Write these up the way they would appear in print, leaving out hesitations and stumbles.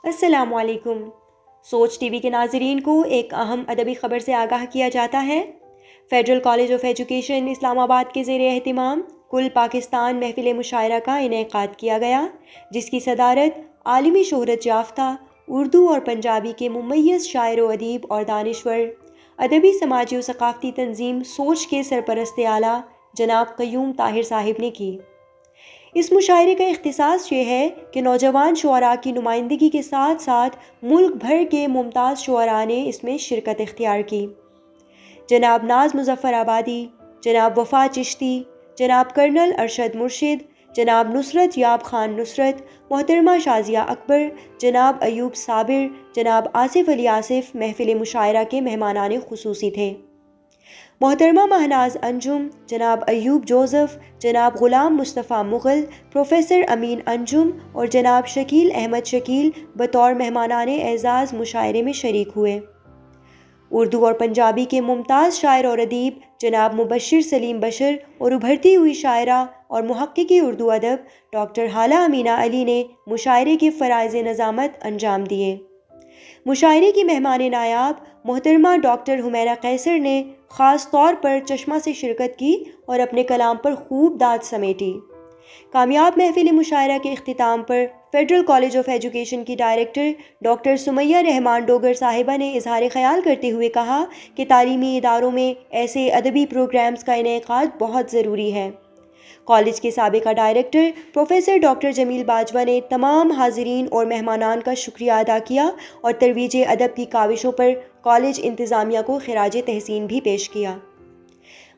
السلام علیکم۔ سوچ ٹی وی کے ناظرین کو ایک اہم ادبی خبر سے آگاہ کیا جاتا ہے۔ فیڈرل کالج آف ایجوکیشن اسلام آباد کے زیر اہتمام کل پاکستان محفل مشاعرہ کا انعقاد کیا گیا، جس کی صدارت عالمی شہرت یافتہ اردو اور پنجابی کے ممیز شاعر و ادیب اور دانشور، ادبی سماجی و ثقافتی تنظیم سوچ کے سرپرست اعلیٰ جناب قیوم طاہر صاحب نے کی۔ اس مشاعرے کا اختصاص یہ ہے کہ نوجوان شعراء کی نمائندگی کے ساتھ ساتھ ملک بھر کے ممتاز شعراء نے اس میں شرکت اختیار کی۔ جناب ناز مظفر آبادی، جناب وفا چشتی، جناب کرنل ارشد مرشد، جناب نصرت یاب خان نصرت، محترمہ شازیہ اکبر، جناب ایوب صابر، جناب آصف علی آصف محفل مشاعرہ کے مہمانان خصوصی تھے۔ محترمہ مہناز انجم، جناب ایوب جوزف، جناب غلام مصطفیٰ مغل، پروفیسر امین انجم اور جناب شکیل احمد شکیل بطور مہمانان اعزاز مشاعرے میں شریک ہوئے۔ اردو اور پنجابی کے ممتاز شاعر اور ادیب جناب مبشر سلیم بشر اور ابھرتی ہوئی شاعرہ اور محققی اردو ادب ڈاکٹر حالہ امینہ علی نے مشاعرے کے فرائض نظامت انجام دیے۔ مشاعرے کی مہمان نایاب محترمہ ڈاکٹر حمیرہ قیصر نے خاص طور پر چشمہ سے شرکت کی اور اپنے کلام پر خوب داد سمیٹی۔ کامیاب محفل مشاعرہ کے اختتام پر فیڈرل کالج آف ایجوکیشن کی ڈائریکٹر ڈاکٹر سمیہ رحمان ڈوگر صاحبہ نے اظہار خیال کرتے ہوئے کہا کہ تعلیمی اداروں میں ایسے ادبی پروگرامز کا انعقاد بہت ضروری ہے۔ کالج کے سابقہ ڈائریکٹر پروفیسر ڈاکٹر جمیل باجوہ نے تمام حاضرین اور مہمانان کا شکریہ ادا کیا اور ترویج ادب کی کاوشوں پر کالج انتظامیہ کو خراج تحسین بھی پیش کیا۔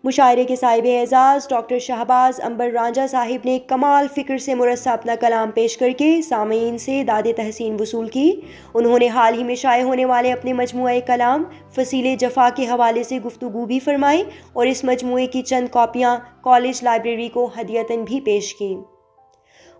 مشاعرے کے صاحب اعزاز ڈاکٹر شہباز عنبر رانجھا صاحب نے کمال فکر سے مرصع اپنا کلام پیش کر کے سامعین سے داد تحسین وصول کی۔ انہوں نے حال ہی میں شائع ہونے والے اپنے مجموعہ کلام فصیل جفا کے حوالے سے گفتگو بھی فرمائی اور اس مجموعے کی چند کاپیاں کالج لائبریری کو ہدیۃً بھی پیش کیں۔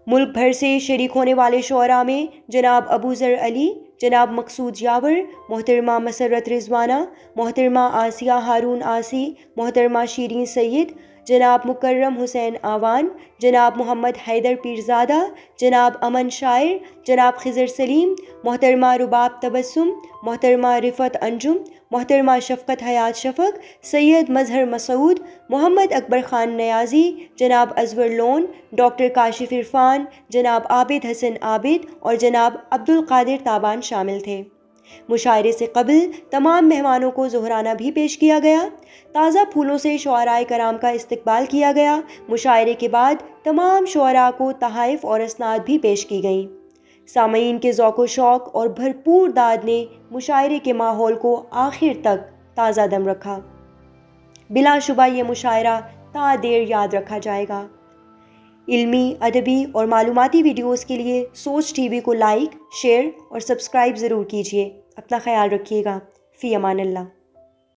ملک بھر سے شریک ہونے والے شعراء میں جناب ابو ذر علی، جناب مقصود یاور، محترمہ مسرت رضوانہ، محترمہ آسیہ ہارون آسی، محترمہ شیرین سید، جناب مکرم حسین آوان، جناب محمد حیدر پیرزادہ، جناب امن شاعر، جناب خضر سلیم، محترمہ رباب تبسم، محترمہ رفعت انجم، محترمہ شفقت حیات شفق، سید مظہر مسعود، محمد اکبر خان نیازی، جناب ازور لون، ڈاکٹر کاشف عرفان، جناب عابد حسن عابد اور جناب عبدالقادر تابان شامل تھے۔ مشاعرے سے قبل تمام مہمانوں کو ظہرانہ بھی پیش کیا گیا۔ تازہ پھولوں سے شعراء کرام کا استقبال کیا گیا۔ مشاعرے کے بعد تمام شعراء کو تحائف اور اسناد بھی پیش کی گئیں۔ سامعین کے ذوق و شوق اور بھرپور داد نے مشاعرے کے ماحول کو آخر تک تازہ دم رکھا۔ بلا شبہ یہ مشاعرہ تا دیر یاد رکھا جائے گا۔ علمی، ادبی اور معلوماتی ویڈیوز کے لیے سوچ ٹی وی کو لائک، شیئر اور سبسکرائب ضرور کیجیے۔ اپنا خیال رکھیے گا۔ فی امان اللہ۔